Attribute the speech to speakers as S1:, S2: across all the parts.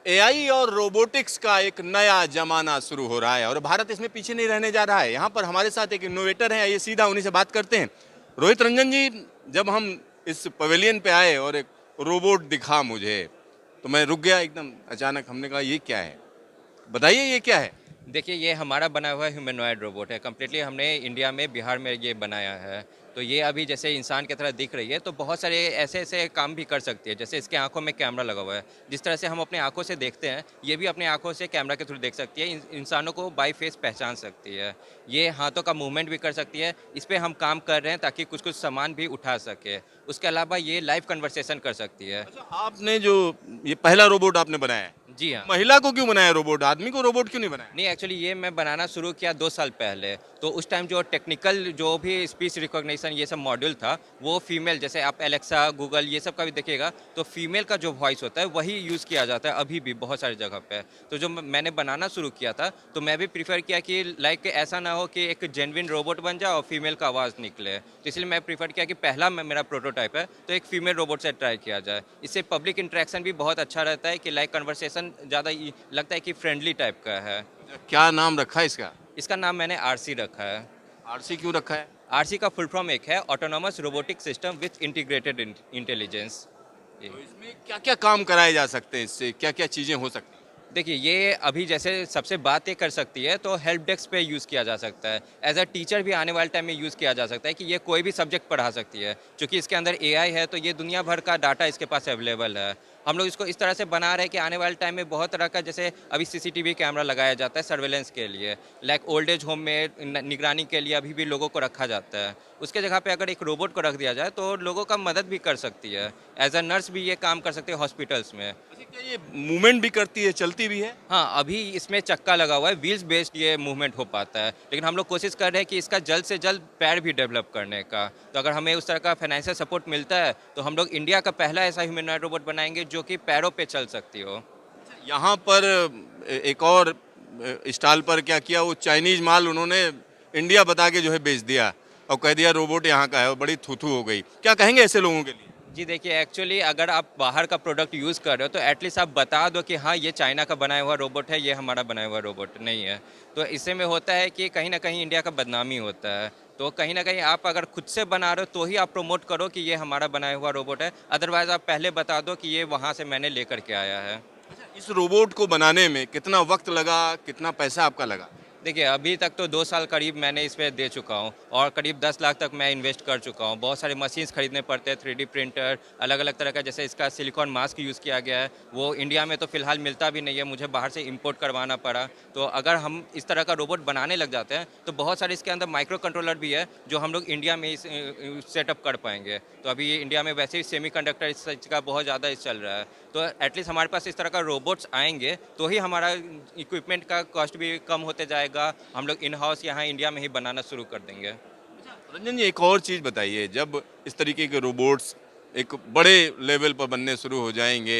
S1: AI और robotics का एक नया जमाना शुरू हो रहा है और भारत इसमें पीछे नहीं रहने जा रहा है। यहाँ पर हमारे साथ एक इनोवेटर हैं, ये सीधा उन्हीं से बात करते हैं। रोहित रंजन जी, जब हम इस पवेलियन पे आए और एक रोबोट दिखा मुझे, तो मैं रुक गया एकदम अचानक। हमने कहा ये क्या है, बताइए ये क्या है।
S2: देखिए, ये हमारा बना हुआ ह्यूमनॉइड रोबोट है। कम्प्लीटली हमने इंडिया में, बिहार में ये बनाया है। तो ये अभी जैसे इंसान की तरह दिख रही है, तो बहुत सारे ऐसे ऐसे काम भी कर सकती है। जैसे इसके आंखों में कैमरा लगा हुआ है, जिस तरह से हम अपने आंखों से देखते हैं, ये भी अपने आंखों से कैमरा के थ्रू देख सकती है। इंसानों को बाई फेस पहचान सकती है। ये हाथों का मूवमेंट भी कर सकती है। इस पर हम काम कर रहे हैं ताकि कुछ कुछ सामान भी उठा सके। उसके अलावा ये लाइव कन्वर्सेशन कर सकती है।
S1: अच्छा, आपने जो ये पहला रोबोट आपने बनाया है,
S2: जी हाँ।
S1: महिला को क्यों बनाया रोबोट, आदमी को रोबोट क्यों नहीं बनाया?
S2: नहीं, एक्चुअली ये मैं बनाना शुरू किया 2 साल पहले। तो उस टाइम जो टेक्निकल जो भी स्पीच रिकॉग्निशन ये सब मॉड्यूल था, वो फीमेल, जैसे आप एलेक्सा, गूगल ये सब का भी देखिएगा, तो फीमेल का जो वॉइस होता है वही यूज़ किया जाता है अभी भी बहुत सारी जगह पे। तो जो मैंने बनाना शुरू किया था, तो मैं भी प्रीफर किया कि लाइक ऐसा ना हो कि एक जेन्युइन रोबोट बन जाए और फीमेल का आवाज़ निकले। तो इसलिए मैं प्रीफर किया कि पहला मेरा प्रोटोटाइप है, तो एक फीमेल रोबोट से ट्राई किया जाए। इससे पब्लिक इंटरेक्शन भी बहुत अच्छा रहता है कि लाइक कन्वर्सेशन ज़्यादा लगता है कि फ्रेंडली टाइप का है।
S1: क्या नाम रखा है इसका?
S2: इसका नाम मैंने आरसी रखा है।
S1: आरसी क्यों रखा है?
S2: आरसी का फुल फॉर्म एक है, autonomous robotic system with integrated intelligence.
S1: तो इसमें क्या क्या काम कराए जा सकते हैं, इससे क्या क्या चीजें हो सकती हैं?
S2: देखिए, ये अभी जैसे सबसे बातें कर सकती है, तो हेल्प डेस्क पे यूज़ किया जा सकता है। एज अ टीचर भी आने वाले टाइम में यूज़ किया जा सकता है कि ये कोई भी सब्जेक्ट पढ़ा सकती है। चूँकि इसके अंदर एआई है, तो ये दुनिया भर का डाटा इसके पास अवेलेबल है। हम लोग इसको इस तरह से बना रहे हैं कि आने वाले टाइम में बहुत तरह का, जैसे अभी सीसीटीवी कैमरा लगाया जाता है सर्वेलेंस के लिए, लाइक ओल्ड एज होम में निगरानी के लिए अभी भी लोगों को रखा जाता है। उसके जगह पे अगर एक रोबोट को रख दिया जाए, तो लोगों का मदद भी कर सकती है। एज अ नर्स भी ये काम कर सकती है हॉस्पिटल्स में।
S1: अच्छा, क्या ये मूवमेंट भी करती है, चलती भी है?
S2: हाँ, अभी इसमें चक्का लगा हुआ है, व्हील्स बेस्ड ये मूवमेंट हो पाता है। लेकिन हम लोग कोशिश कर रहे हैं कि इसका जल्द से जल्द पैर भी डेवलप करने का। तो अगर हमें उस तरह का फाइनेंशियल सपोर्ट मिलता है, तो हम लोग इंडिया का पहला ऐसा ह्यूमनॉइड रोबोट बनाएंगे जो कि पैरों पे चल सकती हो।
S1: यहाँ पर एक और स्टॉल पर क्या किया, वो चाइनीज माल उन्होंने इंडिया बता के जो है बेच दिया और कह दिया रोबोट यहाँ का है, और बड़ी थू हो गई। क्या कहेंगे ऐसे लोगों के लिए?
S2: जी देखिए, एक्चुअली अगर आप बाहर का प्रोडक्ट यूज़ कर रहे हो, तो एटलीस्ट आप बता दो कि हाँ, ये चाइना का बनाया हुआ रोबोट है, ये हमारा बनाया हुआ रोबोट नहीं है। तो इससे में होता है कि कहीं ना कहीं इंडिया का बदनामी होता है। तो कहीं ना कहीं आप अगर खुद से बना रहे हो, तो ही आप प्रमोट करो कि ये हमारा बनाया हुआ रोबोट है। अदरवाइज़ आप पहले बता दो कि ये वहाँ से मैंने लेकर के आया है।
S1: अच्छा, इस रोबोट को बनाने में कितना वक्त लगा, कितना पैसा आपका लगा?
S2: देखिए, अभी तक तो 2 साल करीब मैंने इस पे दे चुका हूँ और करीब 10 लाख तक मैं इन्वेस्ट कर चुका हूँ। बहुत सारे मशीन्स खरीदने पड़ते हैं, 3D प्रिंटर, अलग-अलग तरह का, जैसे इसका सिलिकॉन मास्क यूज़ किया गया है, वो इंडिया में तो फ़िलहाल मिलता भी नहीं है, मुझे बाहर से इम्पोर्ट करवाना पड़ा। तो अगर हम इस तरह का रोबोट बनाने लग जाते हैं, तो बहुत सारे इसके अंदर माइक्रो कंट्रोलर भी है, जो हम लोग इंडिया में ही सेटअप कर पाएँगे। तो अभी इंडिया में वैसे ही सेमीकंडक्टर इस चीज़ का बहुत ज़्यादा चल रहा है। तो एटलीस्ट हमारे पास इस तरह का रोबोट्स आएँगे, तो ही हमारा इक्विपमेंट का कॉस्ट भी कम होते जाएगा। हम लोग इन हाउस यहाँ इंडिया में ही बनाना शुरू कर देंगे।
S1: रंजन जी, एक और चीज़ बताइए, जब इस तरीके के रोबोट्स एक बड़े लेवल पर बनने शुरू हो जाएंगे,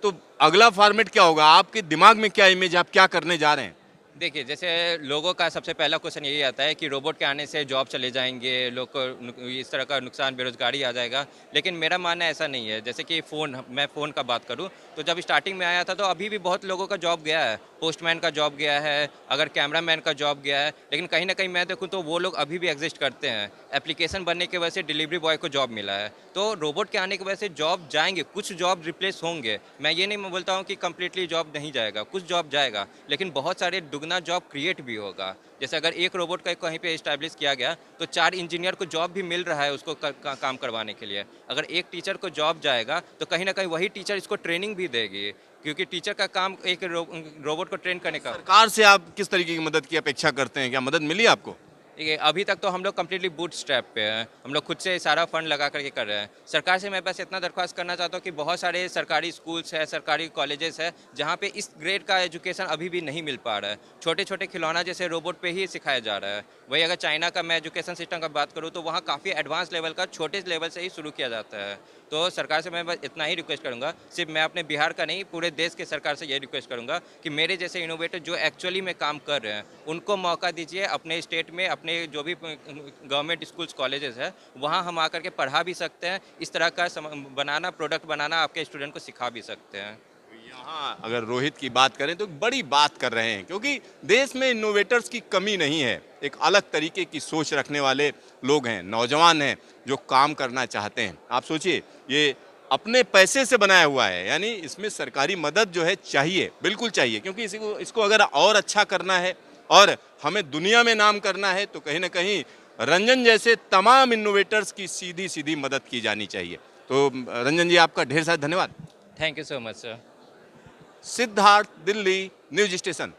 S1: तो अगला फॉर्मेट क्या होगा? आपके दिमाग में क्या इमेज, आप क्या करने जा रहे हैं?
S2: देखिए, जैसे लोगों का सबसे पहला क्वेश्चन यही आता है कि रोबोट के आने से जॉब चले जाएँगे, लोग को इस तरह का नुकसान, बेरोज़गारी आ जाएगा। लेकिन मेरा मानना ऐसा नहीं है। जैसे कि मैं फ़ोन का बात करूँ, तो जब स्टार्टिंग में आया था, तो अभी भी बहुत लोगों का जॉब गया है। पोस्टमैन का जॉब गया है, अगर कैमरामैन का जॉब गया है। लेकिन कहीं न कहीं मैं देखूँ, तो वो लोग अभी भी एग्ज़िस्ट करते हैं। एप्लीकेशन बनने की वजह से डिलीवरी बॉय को जॉब मिला है। तो रोबोट के आने की वजह से जॉब जाएँगे, कुछ जॉब रिप्लेस होंगे। मैं ये नहीं बोलता हूँ कि कंप्लीटली जॉब नहीं जाएगा, कुछ जॉब जाएगा, लेकिन बहुत सारे दुगना जॉब क्रिएट भी होगा। जैसे अगर एक रोबोट का कहीं पे एस्टैब्लिश किया गया, तो 4 इंजीनियर को जॉब भी मिल रहा है उसको काम करवाने के लिए। अगर एक टीचर को जॉब जाएगा, तो कहीं न कहीं वही टीचर इसको ट्रेनिंग भी देगी, क्योंकि टीचर का काम एक रोबोट को ट्रेन करने का।
S1: सरकार से आप किस तरीके की मदद की अपेक्षा करते हैं? क्या मदद मिली आपको?
S2: देखिए, अभी तक तो हम लोग कम्प्लीटली बूटस्ट्रैप पे हैं। हम लोग खुद से सारा फंड लगा करके कर रहे हैं। सरकार से मैं बस इतना दरख्वास्त करना चाहता हूँ कि बहुत सारे सरकारी स्कूल्स हैं, सरकारी कॉलेजेस हैं, जहाँ पे इस ग्रेड का एजुकेशन अभी भी नहीं मिल पा रहा है। छोटे-छोटे खिलौना जैसे रोबोट पे ही सिखाया जा रहा है। वही अगर चाइना का मैं एजुकेशन सिस्टम का बात करूँ, तो वहाँ काफ़ी एडवांस लेवल का छोटे लेवल से ही शुरू किया जाता है। तो सरकार से मैं बस इतना ही रिक्वेस्ट करूँगा, सिर्फ मैं अपने बिहार का नहीं, पूरे देश के सरकार से यही रिक्वेस्ट करूँगा कि मेरे जैसे इनोवेटर जो एक्चुअली में काम कर रहे हैं, उनको मौका दीजिए अपने स्टेट में, अपने जो भी गवर्नमेंट स्कूल्स कॉलेजेस है, वहाँ हम आकर के पढ़ा भी सकते हैं। इस तरह का बनाना, प्रोडक्ट बनाना आपके स्टूडेंट को सिखा भी सकते हैं।
S1: यहाँ अगर रोहित की बात करें तो बड़ी बात कर रहे हैं, क्योंकि देश में इनोवेटर्स की कमी नहीं है। एक अलग तरीके की सोच रखने वाले लोग हैं, नौजवान हैं जो काम करना चाहते हैं। आप सोचिए, ये अपने पैसे से बनाया हुआ है, यानी इसमें सरकारी मदद जो है चाहिए, बिल्कुल चाहिए, क्योंकि इसको अगर और अच्छा करना है और हमें दुनिया में नाम करना है तो कहीं ना कहीं रंजन जैसे तमाम इनोवेटर्स की सीधी सीधी मदद की जानी चाहिए। तो रंजन जी, आपका ढेर सारा धन्यवाद।
S2: Thank you so much sir.
S1: Siddharth, Delhi news station.